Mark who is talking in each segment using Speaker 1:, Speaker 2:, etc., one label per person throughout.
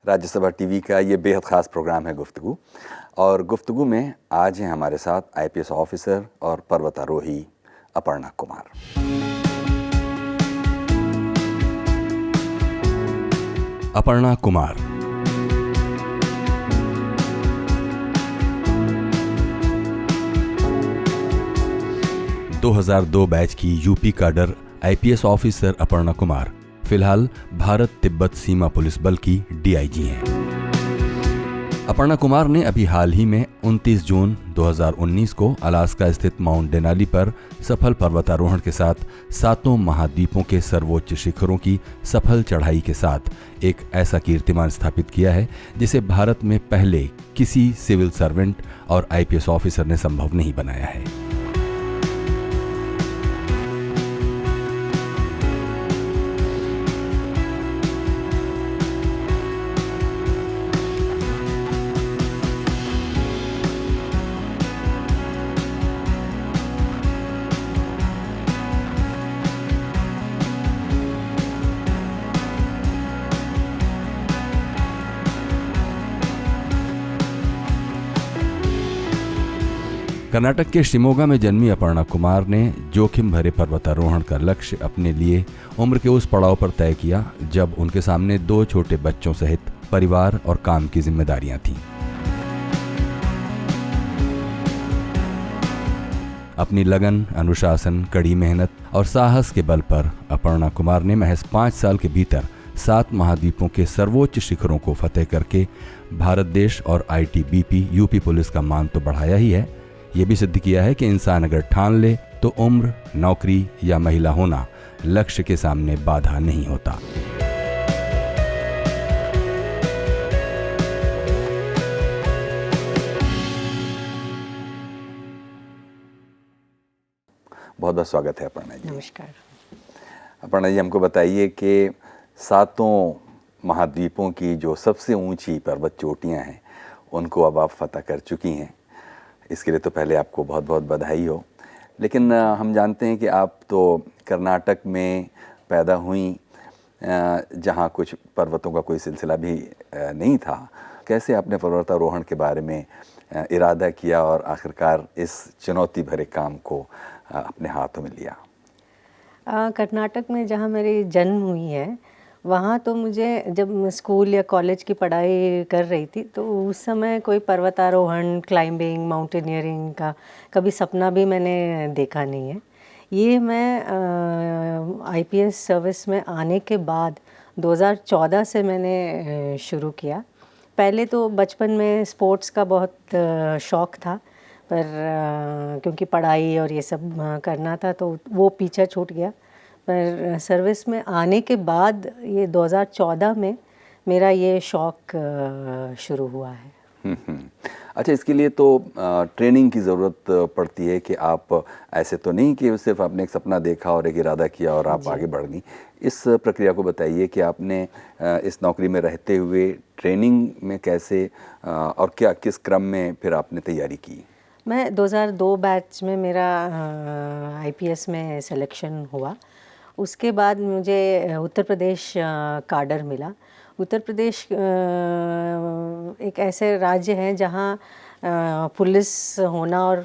Speaker 1: Rajya Sabha TV का ये बेहद ख़ास प्रोग्राम है गुफ्तगू, और गुफ्तगू में आज हैं हमारे साथ आईपीएस ऑफिसर और पर्वतारोही अपर्णा कुमार। अपर्णा कुमार 2002 बैच की UP cadre IPS officer Aparna Kumar फिलहाल भारत तिब्बत सीमा पुलिस बल की डीआईजी हैं। अपर्णा कुमार ने अभी हाल ही में 29 जून 2019 को अलास्का स्थित माउंट डेनाली पर सफल पर्वतारोहण के साथ सातों महाद्वीपों के सर्वोच्च शिखरों की सफल चढ़ाई के साथ एक ऐसा कीर्तिमान स्थापित किया है जिसे भारत में पहले किसी सिविल सर्वेंट और आईपीएस ऑफिसर ने संभव नहीं बनाया है। कर्नाटक के शिमोगा में जन्मी अपर्णा कुमार ने जोखिम भरे पर्वतारोहण का लक्ष्य अपने लिए उम्र के उस पड़ाव पर तय किया जब उनके सामने 2 छोटे बच्चों सहित परिवार और काम की जिम्मेदारियां थीं। अपनी लगन, अनुशासन, कड़ी मेहनत और साहस के बल पर अपर्णा कुमार ने महज 5 साल के भीतर 7 महाद्वीपों के सर्वोच्च शिखरों को फतेह करके भारत देश और आईटीबीपी यूपी पुलिस का मान तो बढ़ाया ही है, ये भी सिद्ध किया है कि इंसान अगर ठान ले तो उम्र, नौकरी या महिला होना लक्ष्य के सामने बाधा नहीं होता। बहुत बहुत स्वागत है अपर्णा जी।
Speaker 2: नमस्कार।
Speaker 1: अपर्णा जी, हमको बताइए कि 7 महाद्वीपों की जो सबसे ऊंची पर्वत चोटियां हैं उनको अब आप फतह कर चुकी हैं। इसके लिए तो पहले आपको बहुत बहुत बधाई हो। लेकिन हम जानते हैं कि आप तो कर्नाटक में पैदा हुई, जहाँ कुछ पर्वतों का कोई सिलसिला भी नहीं था। कैसे आपने पर्वतारोहण के बारे में इरादा किया और आखिरकार इस चुनौती भरे काम को अपने हाथों में लिया?
Speaker 2: कर्नाटक में जहाँ मेरी जन्म हुई है, वहाँ तो मुझे जब स्कूल या कॉलेज की पढ़ाई कर रही थी तो उस समय कोई पर्वतारोहण, क्लाइंबिंग, माउंटेनियरिंग का कभी सपना भी मैंने देखा नहीं है। ये मैं आईपीएस सर्विस में आने के बाद 2014 से मैंने शुरू किया। पहले तो बचपन में स्पोर्ट्स का बहुत शौक़ था, पर क्योंकि पढ़ाई और ये सब करना था तो वो पीछा छूट गया। पर सर्विस में आने के बाद ये 2014 में मेरा ये शौक़ शुरू हुआ है।
Speaker 1: अच्छा, इसके लिए तो ट्रेनिंग की ज़रूरत पड़ती है कि आप ऐसे तो नहीं कि सिर्फ आपने एक सपना देखा और एक इरादा किया और आप आगे बढ़ गई। इस प्रक्रिया को बताइए कि आपने इस नौकरी में रहते हुए ट्रेनिंग में कैसे और क्या किस क्रम में फिर आपने तैयारी की?
Speaker 2: मैं 2002 बैच में मेरा आईपीएस में सिलेक्शन हुआ। उसके बाद मुझे उत्तर प्रदेश काडर मिला। उत्तर प्रदेश एक ऐसे राज्य है जहाँ पुलिस होना और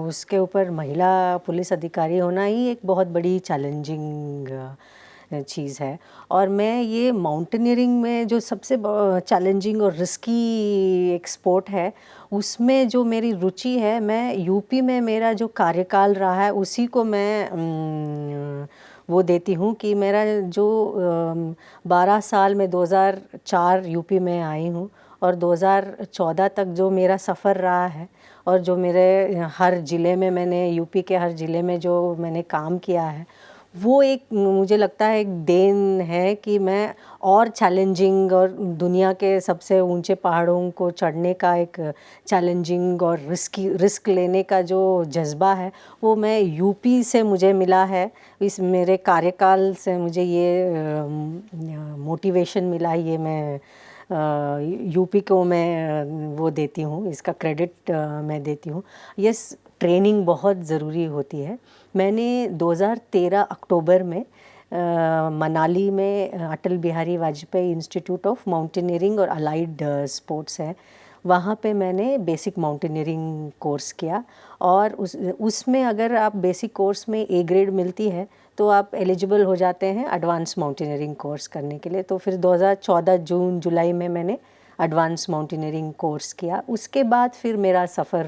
Speaker 2: उसके ऊपर महिला पुलिस अधिकारी होना ही एक बहुत बड़ी चैलेंजिंग चीज़ है। और मैं ये माउंटेनियरिंग में जो सबसे चैलेंजिंग और रिस्की एक स्पोर्ट है, उसमें जो मेरी रुचि है, मैं यूपी में मेरा जो कार्यकाल रहा है उसी को मैं वो देती हूँ कि मेरा जो 12 साल में 2004 यूपी में आई हूँ और 2014 तक जो मेरा सफ़र रहा है और जो मेरे हर ज़िले में मैंने यूपी के हर ज़िले में जो मैंने काम किया है, वो एक मुझे लगता है एक देन है कि मैं और चैलेंजिंग और दुनिया के सबसे ऊंचे पहाड़ों को चढ़ने का एक चैलेंजिंग और रिस्क लेने का जो जज्बा है वो मैं यूपी से मुझे मिला है। इस मेरे कार्यकाल से मुझे ये मोटिवेशन मिला, ये मैं यूपी को मैं वो देती हूँ, इसका क्रेडिट मैं देती हूँ। यस, ट्रेनिंग बहुत ज़रूरी होती है। मैंने 2013 अक्टूबर में मनाली में Atal Bihari Vajpayee institute of mountaineering और अलाइड स्पोर्ट्स है, वहाँ पे मैंने बेसिक माउंटेनियरिंग कोर्स किया। और उसमें अगर आप बेसिक कोर्स में ए ग्रेड मिलती है तो आप एलिजिबल हो जाते हैं एडवांस माउंटेनियरिंग कोर्स करने के लिए। तो फिर 2014 जून जुलाई में मैंने एडवांस माउंटेनियरिंग कोर्स किया। उसके बाद फिर मेरा सफ़र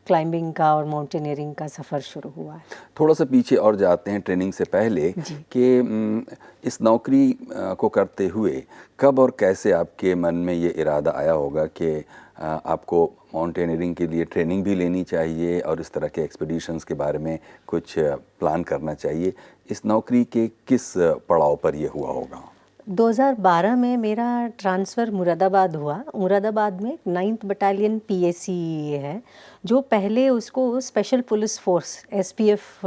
Speaker 2: क्लाइंबिंग का और माउंटेनियरिंग का सफ़र शुरू हुआ है।
Speaker 1: थोड़ा सा पीछे और जाते हैं ट्रेनिंग से पहले कि इस नौकरी को करते हुए कब और कैसे आपके मन में ये इरादा आया होगा कि आपको माउंटेनियरिंग के लिए ट्रेनिंग भी लेनी चाहिए और इस तरह के एक्सपीडिशंस के बारे में कुछ प्लान करना चाहिए। इस नौकरी के किस पड़ाव पर ये हुआ होगा?
Speaker 2: 2012 में मेरा ट्रांसफ़र मुरादाबाद हुआ। मुरादाबाद में 9th बटालियन पीएसी है, जो पहले उसको स्पेशल पुलिस फोर्स एसपीएफ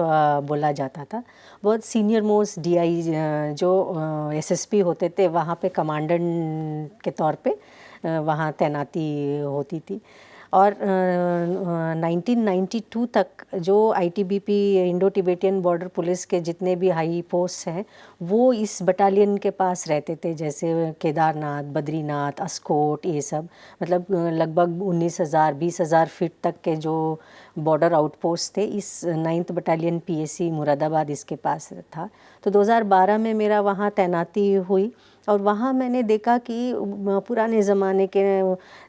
Speaker 2: बोला जाता था। बहुत सीनियर मोस्ट डीआई जो एसएसपी होते थे, वहाँ पे कमांडेंट के तौर पे वहाँ तैनाती होती थी। और 1992 तक जो ITBP Indo Tibetan border police के जितने भी हाई पोस्ट हैं वो इस बटालियन के पास रहते थे, जैसे केदारनाथ, बद्रीनाथ, अस्कोट, ये सब। मतलब लगभग 19,000-20,000 फीट तक के जो बॉर्डर आउटपोस्ट थे, इस 9th बटालियन पीएसी मुरादाबाद इसके पास था। तो 2012 में मेरा वहाँ तैनाती हुई और वहाँ मैंने देखा कि पुराने ज़माने के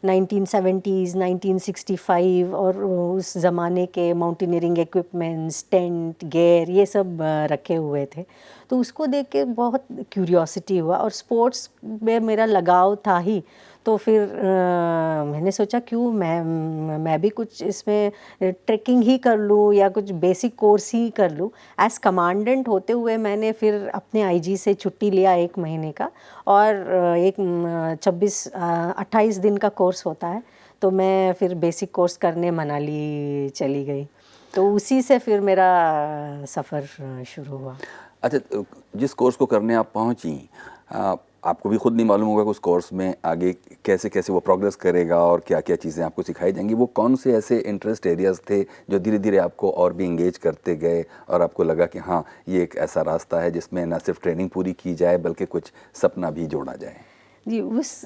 Speaker 2: 1970s, 1965 और उस ज़माने के माउंटेनियरिंग इक्विपमेंट्स, टेंट, गेयर, ये सब रखे हुए थे। तो उसको देख के बहुत क्यूरियोसिटी हुआ और स्पोर्ट्स में मेरा लगाव था ही। तो फिर मैंने सोचा क्यों मैं भी कुछ इसमें ट्रैकिंग ही कर लूँ या कुछ बेसिक कोर्स ही कर लूँ। एज़ कमांडेंट होते हुए मैंने फिर अपने आईजी से छुट्टी लिया 1 महीने का और 28 दिन का कोर्स होता है। तो मैं फिर बेसिक कोर्स करने मनाली चली गई। तो उसी से फिर मेरा सफ़र शुरू हुआ।
Speaker 1: अच्छा, जिस कोर्स को करने आप पहुंची, आपको भी खुद नहीं मालूम होगा कि उस कोर्स में आगे कैसे कैसे वो प्रोग्रेस करेगा और क्या क्या चीज़ें आपको सिखाई जाएंगी। वो कौन से ऐसे इंटरेस्ट एरियाज़ थे जो धीरे धीरे आपको और भी इंगेज करते गए और आपको लगा कि हाँ, ये एक ऐसा रास्ता है जिसमें न सिर्फ ट्रेनिंग पूरी की जाए बल्कि कुछ सपना भी जोड़ा जाए?
Speaker 2: जी, उस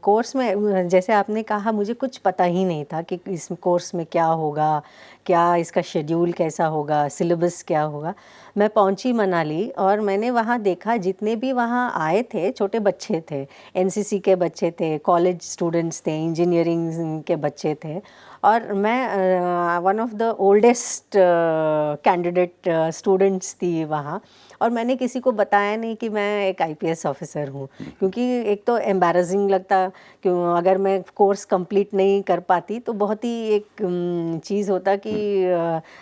Speaker 2: कोर्स में जैसे आपने कहा, मुझे कुछ पता ही नहीं था कि इस कोर्स में क्या होगा, क्या इसका शेड्यूल कैसा होगा, सिलेबस क्या होगा। मैं पहुंची मनाली और मैंने वहाँ देखा जितने भी वहाँ आए थे छोटे बच्चे थे, एनसीसी के बच्चे थे, कॉलेज स्टूडेंट्स थे, इंजीनियरिंग के बच्चे थे। और मैं one of the oldest candidate students थी वहाँ। और मैंने किसी को बताया नहीं कि मैं एक आईपीएस ऑफिसर हूँ, क्योंकि एक तो एम्बैरेसिंग लगता कि अगर मैं कोर्स कंप्लीट नहीं कर पाती तो बहुत ही एक चीज़ होता कि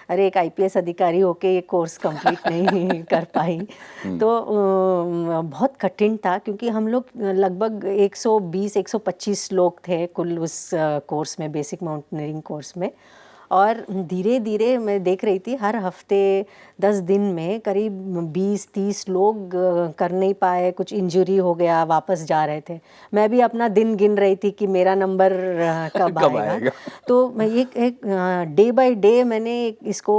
Speaker 2: अरे एक आईपीएस अधिकारी होके ये कोर्स कंप्लीट नहीं कर पाई। तो बहुत कठिन था, क्योंकि हम लोग लगभग 120-125 लोग थे कुल उस कोर्स में, बेसिक माउंटेनियरिंग कोर्स में। और धीरे धीरे मैं देख रही थी हर हफ्ते 10 दिन में करीब 20-30 लोग कर नहीं पाए, कुछ इंजरी हो गया, वापस जा रहे थे। मैं भी अपना दिन गिन रही थी कि मेरा नंबर कब आएगा। तो मैं एक डे बाय डे मैंने इसको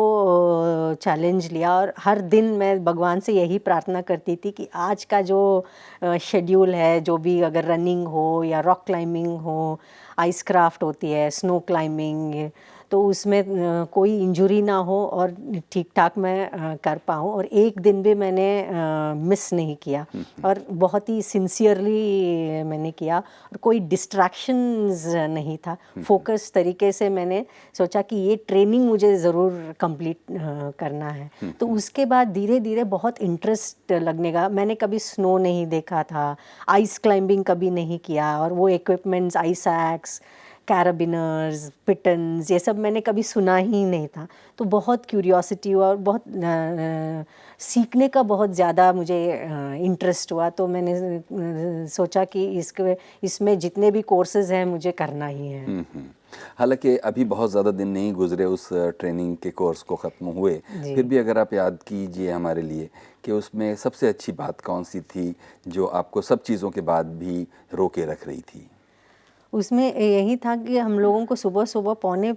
Speaker 2: चैलेंज लिया और हर दिन मैं भगवान से यही प्रार्थना करती थी कि आज का जो शेड्यूल है, जो भी अगर रनिंग हो या रॉक क्लाइंबिंग हो, आइस क्राफ्ट होती है, स्नो क्लाइंबिंग, तो उसमें कोई इंजरी ना हो और ठीक ठाक मैं कर पाऊँ। और एक दिन भी मैंने मिस नहीं किया और बहुत ही सिंसियरली मैंने किया और कोई डिस्ट्रैक्शंस नहीं था। फोकस तरीके से मैंने सोचा कि ये ट्रेनिंग मुझे ज़रूर कंप्लीट करना है। तो उसके बाद धीरे धीरे बहुत इंटरेस्ट लगने का। मैंने कभी स्नो नहीं देखा था, आइस क्लाइंबिंग कभी नहीं किया, और वो इक्विपमेंट्स, आइस एक्स, कैराबिनर्स, पिटन्स, ये सब मैंने कभी सुना ही नहीं था। तो बहुत क्यूरियोसिटी हुआ और बहुत सीखने का बहुत ज़्यादा मुझे इंटरेस्ट हुआ। तो मैंने सोचा कि इसमें जितने भी कोर्सेज़ हैं मुझे करना ही है।
Speaker 1: हालांकि अभी बहुत ज़्यादा दिन नहीं गुजरे उस ट्रेनिंग के कोर्स को ख़त्म हुए,
Speaker 2: जी।
Speaker 1: फिर भी अगर आप याद कीजिए हमारे लिए कि उसमें सबसे अच्छी बात कौन सी थी जो आपको सब चीज़ों के बाद भी रोके रख रही थी?
Speaker 2: उसमें यही था कि हम लोगों को सुबह-सुबह पौने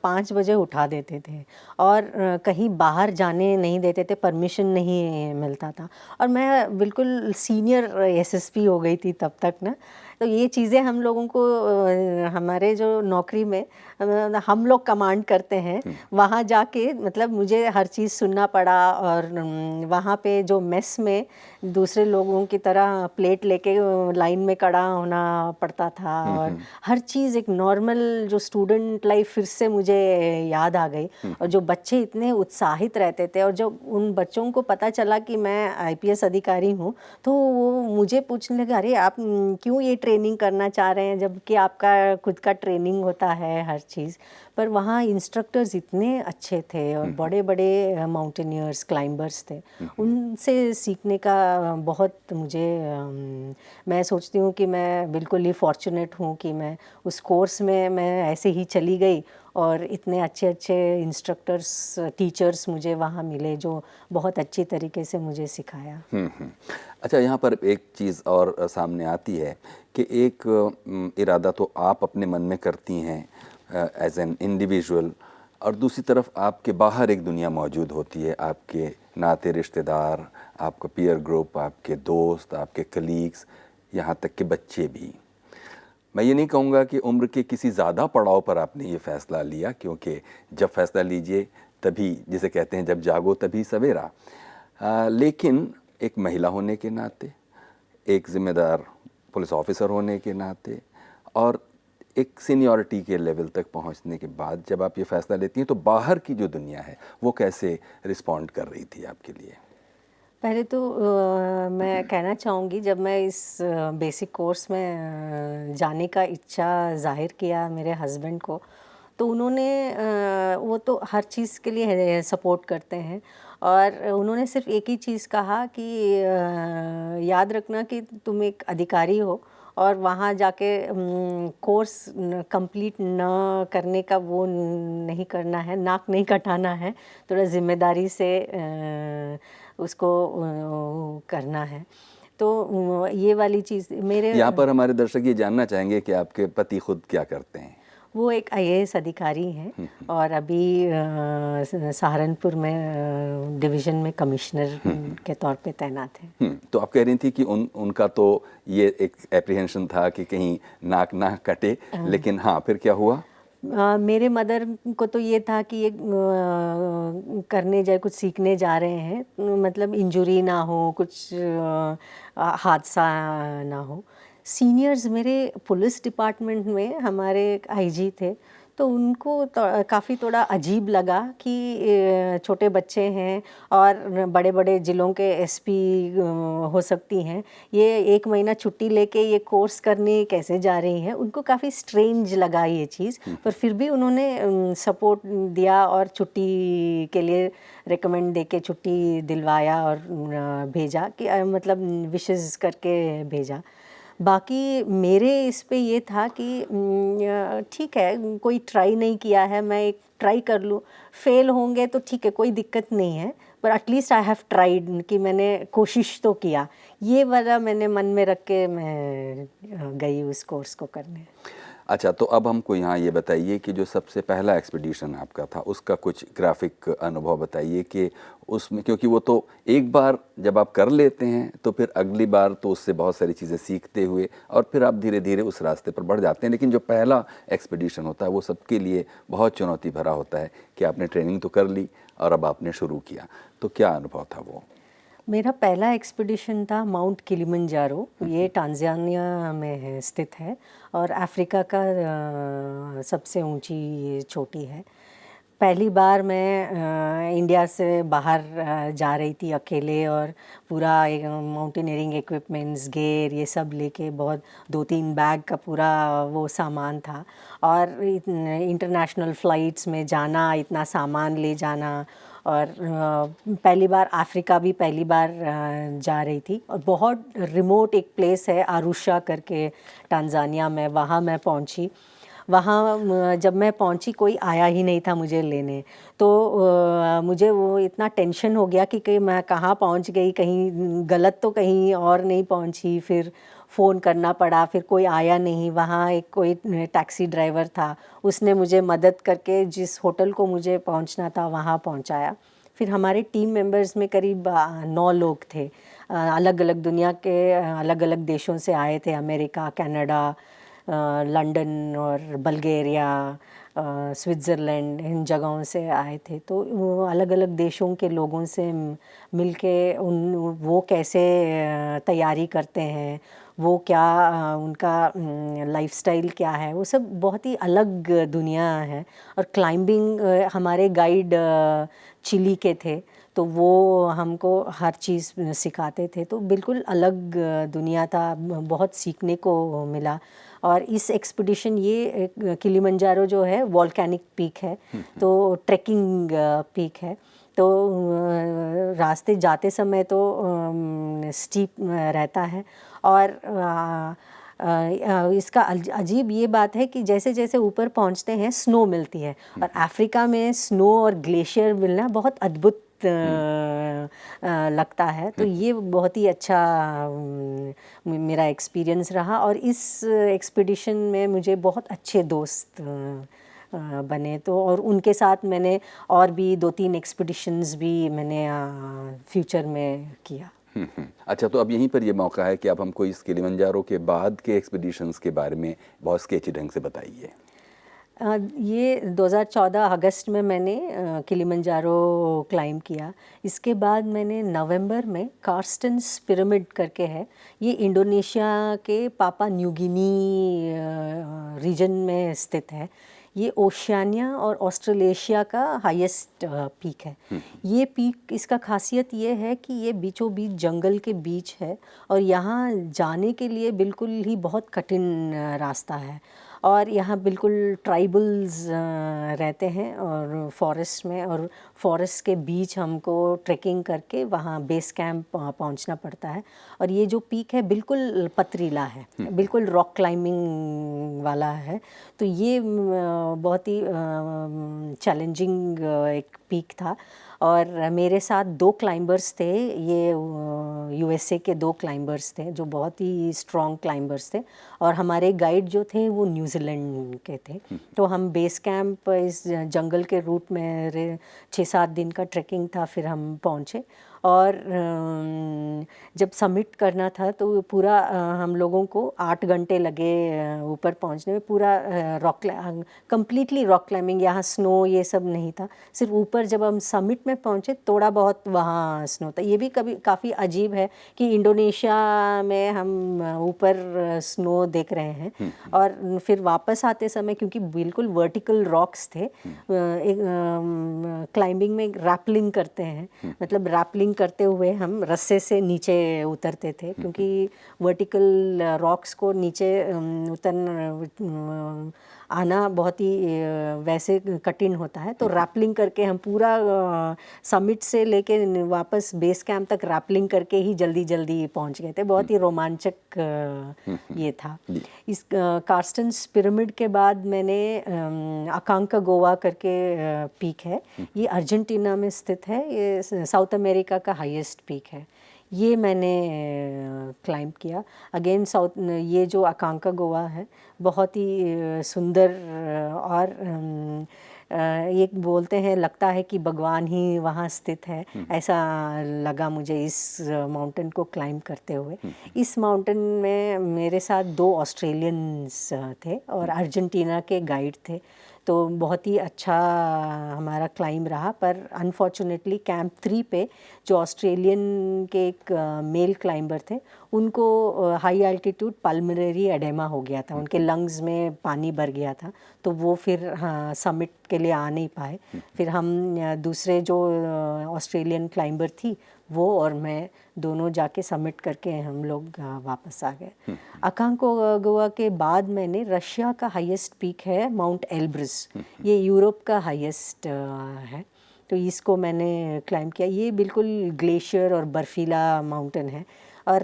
Speaker 2: 5 बजे उठा देते थे और कहीं बाहर जाने नहीं देते थे, परमिशन नहीं मिलता था। और मैं बिल्कुल सीनियर एसएसपी हो गई थी तब तक ना। तो ये चीज़ें हम लोगों को हमारे जो नौकरी में हम लोग कमांड करते हैं, वहाँ जाके मतलब मुझे हर चीज़ सुनना पड़ा। और वहाँ पे जो मेस में दूसरे लोगों की तरह प्लेट लेके लाइन में खड़ा होना पड़ता था। और हर चीज़ एक नॉर्मल जो स्टूडेंट लाइफ फिर से मुझे याद आ गई। और जो बच्चे इतने उत्साहित रहते थे, और जब उन बच्चों को पता चला कि मैं आईपीएस अधिकारी हूँ, तो वो मुझे पूछने लगे, अरे आप क्यों ये ट्रेनिंग करना चाह रहे हैं, जबकि आपका खुद का ट्रेनिंग होता है हर चीज़। पर वहाँ इंस्ट्रक्टर्स इतने अच्छे थे और बड़े बड़े माउंटेनियर्स, क्लाइंबर्स थे। उनसे सीखने का बहुत मुझे मैं सोचती हूँ कि मैं बिल्कुल ही फॉर्चुनेट हूँ कि मैं उस कोर्स में मैं ऐसे ही चली गई और इतने अच्छे अच्छे इंस्ट्रक्टर्स, टीचर्स मुझे वहाँ मिले जो बहुत अच्छी तरीके से मुझे सिखाया।
Speaker 1: अच्छा, यहाँ पर एक चीज़ और सामने आती है कि एक इरादा तो आप अपने मन में करती हैं एज एन इंडिविजुअल, और दूसरी तरफ आपके बाहर एक दुनिया मौजूद होती है, आपके नाते रिश्तेदार, आपका पीयर ग्रुप, आपके दोस्त, आपके कलीग्स, यहाँ तक के बच्चे भी। मैं ये नहीं कहूँगा कि उम्र के किसी ज़्यादा पड़ाव पर आपने ये फ़ैसला लिया, क्योंकि जब फ़ैसला लीजिए तभी, जिसे कहते हैं जब जागो तभी सवेरा। लेकिन एक महिला होने के नाते, एक ज़िम्मेदार पुलिस ऑफिसर होने के नाते, और एक सीनियरिटी के लेवल तक पहुंचने के बाद जब आप ये फ़ैसला लेती हैं, तो बाहर की जो दुनिया है वो कैसे रिस्पॉन्ड कर रही थी आपके लिए?
Speaker 2: पहले तो मैं कहना चाहूँगी, जब मैं इस बेसिक कोर्स में जाने का इच्छा ज़ाहिर किया मेरे हस्बैंड को, तो उन्होंने वो तो हर चीज़ के लिए सपोर्ट करते हैं। और उन्होंने सिर्फ एक ही चीज़ कहा कि याद रखना कि तुम एक अधिकारी हो और वहाँ जाके कोर्स कंप्लीट न करने का वो नहीं करना है, नाक नहीं कटाना है, थोड़ा ज़िम्मेदारी से उसको करना है। तो ये वाली चीज़ मेरे
Speaker 1: यहाँ पर हमारे दर्शक ये जानना चाहेंगे कि आपके पति खुद क्या करते हैं?
Speaker 2: वो एक आईएएस अधिकारी हैं और अभी सहारनपुर में डिवीज़न में कमिश्नर के तौर पे तैनात हैं।
Speaker 1: तो आप कह रही थी कि उनका तो ये एक एप्रीहेंशन था कि कहीं नाक ना कटे, लेकिन हाँ, फिर क्या हुआ?
Speaker 2: मेरे मदर को तो ये था कि ये करने जाए, कुछ सीखने जा रहे हैं, मतलब इंजरी ना हो, कुछ हादसा ना हो। सीनियर्स मेरे पुलिस डिपार्टमेंट में हमारे एक आईजी थे, तो उनको काफ़ी थोड़ा अजीब लगा कि छोटे बच्चे हैं और बड़े-बड़े ज़िलों के एसपी हो सकती हैं, ये 1 महीना छुट्टी लेके ये कोर्स करने कैसे जा रही हैं। उनको काफ़ी स्ट्रेंज लगा ये चीज़, पर फिर भी उन्होंने सपोर्ट दिया और छुट्टी के लिए रिकमेंड देके छुट्टी दिलवाया और भेजा कि मतलब विशेज़ करके भेजा। बाकी मेरे इस पे ये था कि ठीक है, कोई ट्राई नहीं किया है, मैं एक ट्राई कर लूँ, फेल होंगे तो ठीक है, कोई दिक्कत नहीं है, पर एटलीस्ट आई हैव ट्राइड, कि मैंने कोशिश तो किया। ये वाला मैंने मन में रख के मैं गई उस कोर्स को करने।
Speaker 1: अच्छा, तो अब हमको यहाँ ये बताइए कि जो सबसे पहला एक्सपीडिशन आपका था, उसका कुछ ग्राफिक अनुभव बताइए कि उसमें, क्योंकि वो तो एक बार जब आप कर लेते हैं तो फिर अगली बार तो उससे बहुत सारी चीज़ें सीखते हुए और फिर आप धीरे धीरे उस रास्ते पर बढ़ जाते हैं, लेकिन जो पहला एक्सपीडिशन होता है वो सबके लिए बहुत चुनौती भरा होता है कि आपने ट्रेनिंग तो कर ली और अब आपने शुरू किया, तो क्या अनुभव था वो?
Speaker 2: मेरा पहला एक्सपीडिशन था माउंट किलिमंजारो, ये टांजानिया में स्थित है और अफ्रीका का सबसे ऊंची चोटी है। पहली बार मैं इंडिया से बाहर जा रही थी अकेले, और पूरा माउंटेनियरिंग इक्विपमेंट्स, गेयर, ये सब लेके, बहुत 2-3 बैग का पूरा वो सामान था। और इंटरनेशनल फ़्लाइट्स में जाना, इतना सामान ले जाना, और पहली बार अफ्रीका भी पहली बार जा रही थी। और बहुत रिमोट एक प्लेस है आरुशा करके, टांजानिया में, वहाँ मैं पहुँची। वहाँ जब मैं पहुँची कोई आया ही नहीं था मुझे लेने, तो मुझे वो इतना टेंशन हो गया कि मैं कहाँ पहुँच गई, कहीं गलत तो कहीं और नहीं पहुँची। फिर फ़ोन करना पड़ा, फिर कोई आया नहीं। वहाँ एक कोई टैक्सी ड्राइवर था, उसने मुझे मदद करके जिस होटल को मुझे पहुँचना था वहाँ पहुँचाया। फिर हमारे टीम मेंबर्स में करीब 9 लोग थे, अलग अलग दुनिया के अलग अलग देशों से आए थे, अमेरिका, कनाडा, लंदन और बल्गेरिया, स्विट्ज़रलैंड, इन जगहों से आए थे। तो वो अलग अलग देशों के लोगों से मिलके वो कैसे तैयारी करते हैं, वो क्या उनका लाइफस्टाइल क्या है, वो सब बहुत ही अलग दुनिया है। और क्लाइंबिंग, हमारे गाइड चिली के थे, तो वो हमको हर चीज़ सिखाते थे। तो बिल्कुल अलग दुनिया था, बहुत सीखने को मिला। और इस एक्सपीडिशन, ये किलिमंजारो जो है वॉल्केनिक पीक है, तो ट्रैकिंग पीक है। तो रास्ते जाते समय तो स्टीप रहता है। और इसका अजीब ये बात है कि जैसे जैसे ऊपर पहुंचते हैं स्नो मिलती है, और अफ्रीका में स्नो और ग्लेशियर मिलना बहुत अद्भुत लगता है। तो ये बहुत ही अच्छा मेरा एक्सपीरियंस रहा। और इस एक्सपीडिशन में मुझे बहुत अच्छे दोस्त बने, तो और उनके साथ मैंने और भी 2-3 एक्सपीडिशंस भी मैंने फ्यूचर में किया।
Speaker 1: अच्छा, तो अब यहीं पर ये मौका है कि अब हमको इस किलिमंजारो के बाद के एक्सपीडिशंस के बारे में बहुत स्केची ढंग से बताइए।
Speaker 2: ये 2014 अगस्त में मैंने किलिमंजारो क्लाइम किया। इसके बाद मैंने नवंबर में कार्स्टन्स पिरामिड करके है, ये इंडोनेशिया के पापा न्यू गिनी रीजन में स्थित है। ये ओशियानिया और ऑस्ट्रेलेशिया का हाईएस्ट पीक है। ये पीक, इसका खासियत ये है कि ये बीचों बीच जंगल के बीच है, और यहाँ जाने के लिए बिल्कुल ही बहुत कठिन रास्ता है। और यहाँ बिल्कुल ट्राइबल्स रहते हैं और फॉरेस्ट में, और फॉरेस्ट के बीच हमको ट्रैकिंग करके वहाँ बेस कैंप पहुँचना पड़ता है। और ये जो पीक है बिल्कुल पथरीला है, बिल्कुल रॉक क्लाइंबिंग वाला है। तो ये बहुत ही चैलेंजिंग एक पीक था। और मेरे साथ 2 क्लाइंबर्स थे, ये यूएसए के 2 क्लाइंबर्स थे जो बहुत ही स्ट्रॉन्ग क्लाइंबर्स थे, और हमारे गाइड जो थे वो न्यूजीलैंड के थे। तो हम बेस कैंप इस जंगल के रूट में 6-7 दिन का ट्रैकिंग था, फिर हम पहुँचे। और जब सबमिट करना था तो पूरा हम लोगों को 8 घंटे लगे ऊपर पहुंचने में। पूरा कंप्लीटली रॉक क्लाइंबिंग, यहाँ स्नो ये सब नहीं था, सिर्फ ऊपर जब हम समिट में पहुंचे थोड़ा बहुत वहाँ स्नो था। ये भी कभी काफ़ी अजीब है कि इंडोनेशिया में हम ऊपर स्नो देख रहे हैं। और फिर वापस आते समय, क्योंकि बिल्कुल वर्टिकल रॉक्स थे, क्लाइंबिंग में रैपलिंग करते हैं, मतलब रैपलिंग करते हुए हम रस्से से नीचे उतरते थे, क्योंकि वर्टिकल रॉक्स को नीचे उतर आना बहुत ही वैसे कठिन होता है। तो रैपलिंग करके हम पूरा समिट से लेके वापस बेस कैंप तक रैपलिंग करके ही जल्दी जल्दी पहुंच गए थे। बहुत ही रोमांचक ये था। इस कार्स्टन्स पिरामिड के बाद मैंने अकांकागुआ करके पीक है, ये अर्जेंटीना में स्थित है, ये साउथ अमेरिका का हाईएस्ट पीक है। ये मैंने क्लाइंब किया। अगेन साउथ, ये जो अकांकागुआ है बहुत ही सुंदर, और ये बोलते हैं, लगता है कि भगवान ही वहाँ स्थित है, ऐसा लगा मुझे इस माउंटेन को क्लाइंब करते हुए। इस माउंटेन में मेरे साथ 2 ऑस्ट्रेलियंस थे और अर्जेंटीना के गाइड थे, तो बहुत ही अच्छा हमारा क्लाइंब रहा। पर अनफॉर्चुनेटली कैंप 3 पे जो ऑस्ट्रेलियन के एक मेल क्लाइंबर थे, उनको हाई एल्टीट्यूड पल्मोनरी एडेमा हो गया था, उनके लंग्स में पानी भर गया था, तो वो फिर हाँ समिट के लिए आ नहीं पाए। फिर हम दूसरे जो ऑस्ट्रेलियन क्लाइंबर थी वो और मैं दोनों जाके सबमिट करके हम लोग वापस आ गए। अकांकोगुआ के बाद मैंने रशिया का हाईएस्ट पीक है माउंट एल्ब्रस, ये यूरोप का हाईएस्ट है, तो इसको मैंने क्लाइंब किया। ये बिल्कुल ग्लेशियर और बर्फीला माउंटेन है और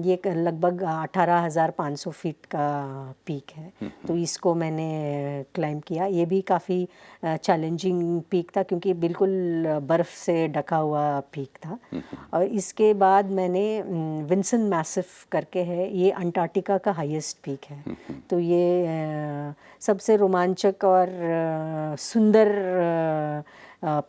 Speaker 2: ये लगभग 18,500 फीट का पीक है, तो इसको मैंने क्लाइंब किया। ये भी काफ़ी चैलेंजिंग पीक था क्योंकि बिल्कुल बर्फ़ से ढका हुआ पीक था। और इसके बाद मैंने विंसन मैसिफ करके है, ये अंटार्कटिका का हाईएस्ट पीक है, तो ये सबसे रोमांचक और सुंदर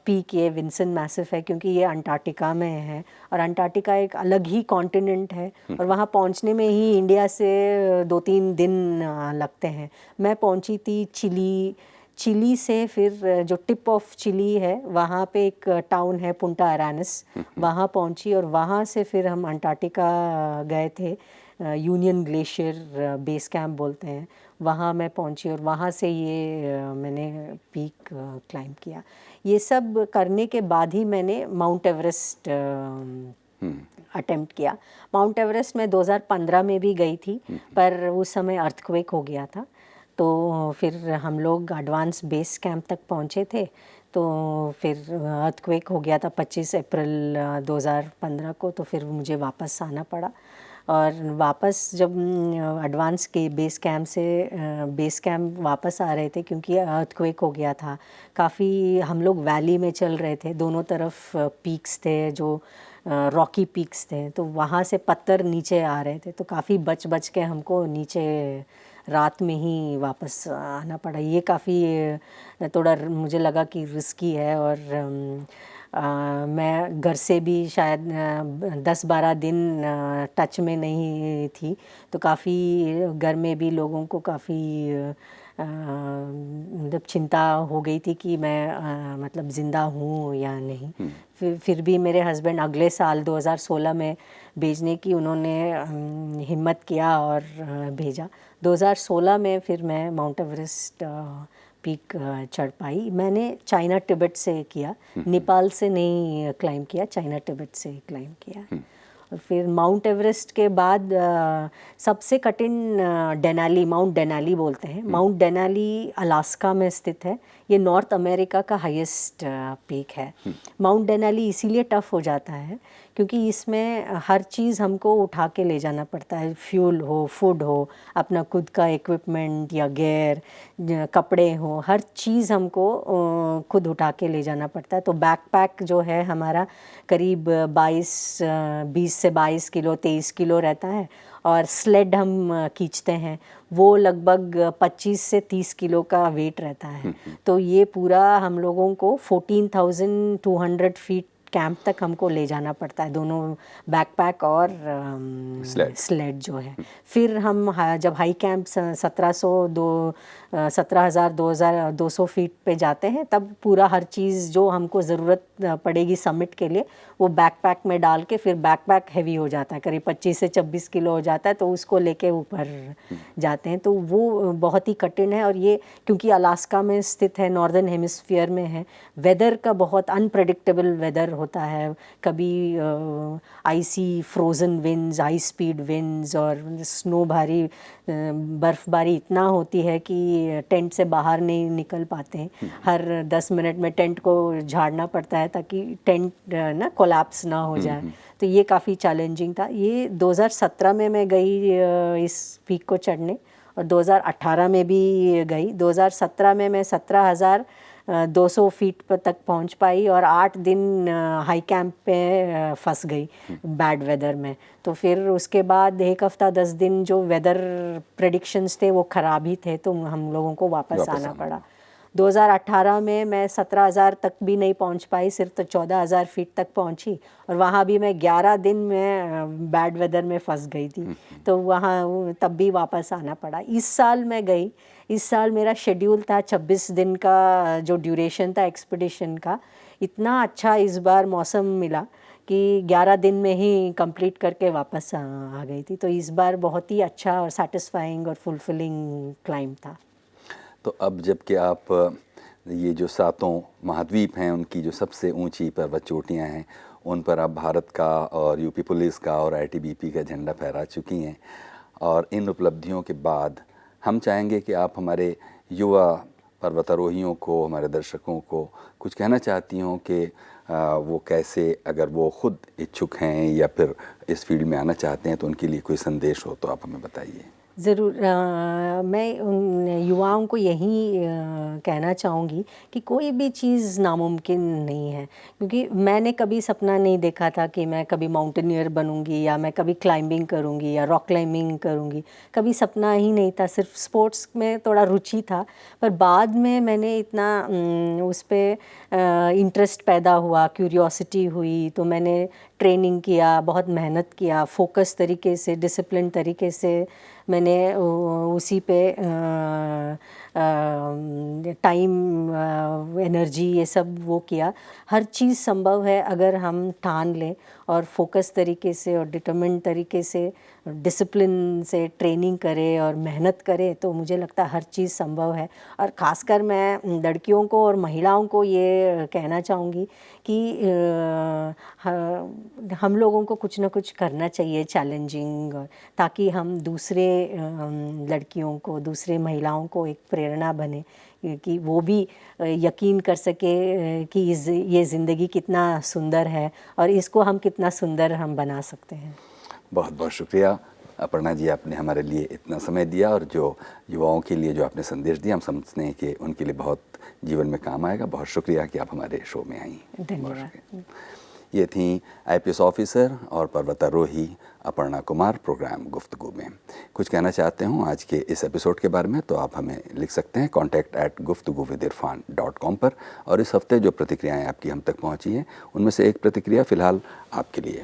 Speaker 2: पीक ये विंसन मैसिफ है क्योंकि ये अंटार्कटिका में है और अंटार्कटिका एक अलग ही कॉन्टिनेंट है और वहाँ पहुँचने में ही इंडिया से 2-3 दिन लगते हैं। मैं पहुँची थी चिली से, फिर जो टिप ऑफ चिली है वहाँ पे एक टाउन है पुंटा अरानस, वहाँ पहुँची और वहाँ से फिर हम अंटार्कटिका गए थे। यूनियन ग्लेशियर बेस कैंप बोलते हैं, वहाँ मैं पहुँची और वहाँ से ये मैंने पीक क्लाइंब किया। ये सब करने के बाद ही मैंने माउंट एवरेस्ट अटेम्प्ट किया। माउंट एवरेस्ट में 2015 में भी गई थी, पर उस समय अर्थक्वेक हो गया था, तो फिर हम लोग एडवांस बेस कैंप तक पहुँचे थे, तो फिर अर्थक्वेक हो गया था 25 अप्रैल 2015 को, तो फिर मुझे वापस आना पड़ा। और वापस जब एडवांस के बेस कैंप वापस आ रहे थे क्योंकि अर्थक्वेक हो गया था, काफ़ी हम लोग वैली में चल रहे थे, दोनों तरफ पीक्स थे जो रॉकी पीक्स थे, तो वहाँ से पत्थर नीचे आ रहे थे, तो काफ़ी बच के हमको नीचे रात में ही वापस आना पड़ा। ये काफ़ी थोड़ा मुझे लगा कि रिस्की है और मैं घर से भी शायद 10-12 दिन टच में नहीं थी, तो काफ़ी घर में भी लोगों को काफ़ी मतलब चिंता हो गई थी कि मैं मतलब ज़िंदा हूँ या नहीं। फिर भी मेरे हस्बैंड अगले साल 2016 में भेजने की उन्होंने हिम्मत किया और भेजा। 2016 में फिर मैं माउंट एवरेस्ट पीक चढ़ पाई। मैंने चाइना तिब्बत से किया, नेपाल से नहीं क्लाइंब किया, चाइना तिब्बत से क्लाइंब किया। और फिर माउंट एवरेस्ट के बाद सबसे कठिन माउंट डेनाली बोलते हैं। माउंट डेनाली अलास्का में स्थित है, ये नॉर्थ अमेरिका का हाईएस्ट पीक है। माउंट डेनाली इसीलिए टफ़ हो जाता है क्योंकि इसमें हर चीज़ हमको उठा के ले जाना पड़ता है, फ्यूल हो, फूड हो, अपना खुद का इक्विपमेंट या गेयर, कपड़े हो, हर चीज़ हमको खुद उठा के ले जाना पड़ता है। तो बैकपैक जो है हमारा करीब 20 से 22 किलो 23 किलो रहता है और स्लेड हम खींचते हैं वो लगभग 25 से 30 किलो का वेट रहता है। तो ये पूरा हम लोगों को 14,200 फीट कैंप तक हमको ले जाना पड़ता है, दोनों बैकपैक और स्लेड जो है। फिर हम जब हाई कैंप 17,200 फीट पे जाते हैं तब पूरा हर चीज़ जो हमको ज़रूरत पड़ेगी समिट के लिए वो बैकपैक में डाल के, फिर बैकपैक हैवी हो जाता है, करीब 25 से 26 किलो हो जाता है, तो उसको लेके ऊपर जाते हैं। तो वो बहुत ही कठिन है और ये क्योंकि अलास्का में स्थित है, नॉर्दर्न हेमिस्फीयर में है, वेदर का बहुत अनप्रेडिक्टेबल वेदर होता है। कभी icy frozen winds, high speed winds और स्नो भारी बर्फ़बारी इतना होती है कि टेंट से बाहर नहीं निकल पाते हैं। हर 10 मिनट में टेंट को झाड़ना पड़ता है ताकि टेंट ना कोलैप्स ना हो जाए। तो ये काफ़ी चैलेंजिंग था। ये 2017 में मैं गई इस पीक को चढ़ने और 2018 में भी गई। 2017 में मैं 17,200 फीट पर तक पहुंच पाई और 8 दिन हाई कैंप पे फंस गई बैड वेदर में। तो फिर उसके बाद एक हफ्ता 10 दिन जो वेदर प्रेडिक्शंस थे वो ख़राब ही थे, तो हम लोगों को वापस आना पड़ा। 2018 में मैं 17,000 तक भी नहीं पहुंच पाई, सिर्फ तो 14,000 फीट तक पहुंची और वहाँ भी मैं 11 दिन में बैड वेदर में फंस गई थी, तो वहाँ तब भी वापस आना पड़ा। इस साल मैं गई इस साल मेरा शेड्यूल था 26 दिन का, जो ड्यूरेशन था एक्सपीडिशन का, इतना अच्छा इस बार मौसम मिला कि 11 दिन में ही कंप्लीट करके वापस आ गई थी। तो इस बार बहुत ही अच्छा और सेटिस्फाइंग और फुलफिलिंग क्लाइंब था।
Speaker 1: तो अब जबकि आप ये जो सातों महाद्वीप हैं उनकी जो सबसे ऊंची पर्वत चोटियां हैं उन पर आप भारत का और यूपी पुलिस का और आईटीबीपी का झंडा फहरा चुकी हैं, और इन उपलब्धियों के बाद हम चाहेंगे कि आप हमारे युवा पर्वतारोहियों को, हमारे दर्शकों को कुछ कहना चाहती हों कि वो कैसे, अगर वो खुद इच्छुक हैं या फिर इस फील्ड में आना चाहते हैं, तो उनके लिए कोई संदेश हो तो आप हमें बताइए।
Speaker 2: ज़रूर। मैं उन युवाओं को यही कहना चाहूँगी कि कोई भी चीज़ नामुमकिन नहीं है, क्योंकि मैंने कभी सपना नहीं देखा था कि मैं कभी माउंटेनियर बनूँगी या मैं कभी क्लाइंबिंग करूँगी या रॉक क्लाइंबिंग करूँगी। कभी सपना ही नहीं था, सिर्फ स्पोर्ट्स में थोड़ा रुचि था। पर बाद में मैंने इतना उस पर इंटरेस्ट पैदा हुआ, क्यूरियोसिटी हुई, तो मैंने ट्रेनिंग किया, बहुत मेहनत किया, फोकस तरीके से, डिसिप्लिन तरीके से मैंने उसी पे टाइम, एनर्जी, ये सब वो किया। हर चीज़ संभव है अगर हम ठान लें और फोकस तरीके से और डिटरमिन्ड तरीके से, डिसिप्लिन से ट्रेनिंग करें और मेहनत करें, तो मुझे लगता है हर चीज़ संभव है। और ख़ासकर मैं लड़कियों को और महिलाओं को ये कहना चाहूँगी कि हम लोगों को कुछ ना कुछ करना चाहिए चैलेंजिंग, ताकि हम दूसरे लड़कियों को, दूसरे महिलाओं को एक प्रेरणा बने कि वो भी यकीन कर सके कि ये ज़िंदगी कितना सुंदर है और इसको हम कितना सुंदर हम बना सकते हैं।
Speaker 1: बहुत बहुत शुक्रिया अपर्णा जी, आपने हमारे लिए इतना समय दिया और जो युवाओं के लिए जो आपने संदेश दिया, हम समझते हैं कि उनके लिए बहुत जीवन में काम आएगा। बहुत शुक्रिया कि आप हमारे शो में आई।
Speaker 2: धन्यवाद।
Speaker 1: ये थी आईपीएस ऑफिसर और पर्वतारोही अपर्णा कुमार प्रोग्राम गुफ्तगू में। कुछ कहना चाहते हो आज के इस एपिसोड के बारे में तो आप हमें लिख सकते हैं contact@guftguvidirfan.com पर। और इस हफ्ते जो प्रतिक्रियाएं आपकी हम तक पहुंची हैं उनमें से एक प्रतिक्रिया फ़िलहाल आपके लिए।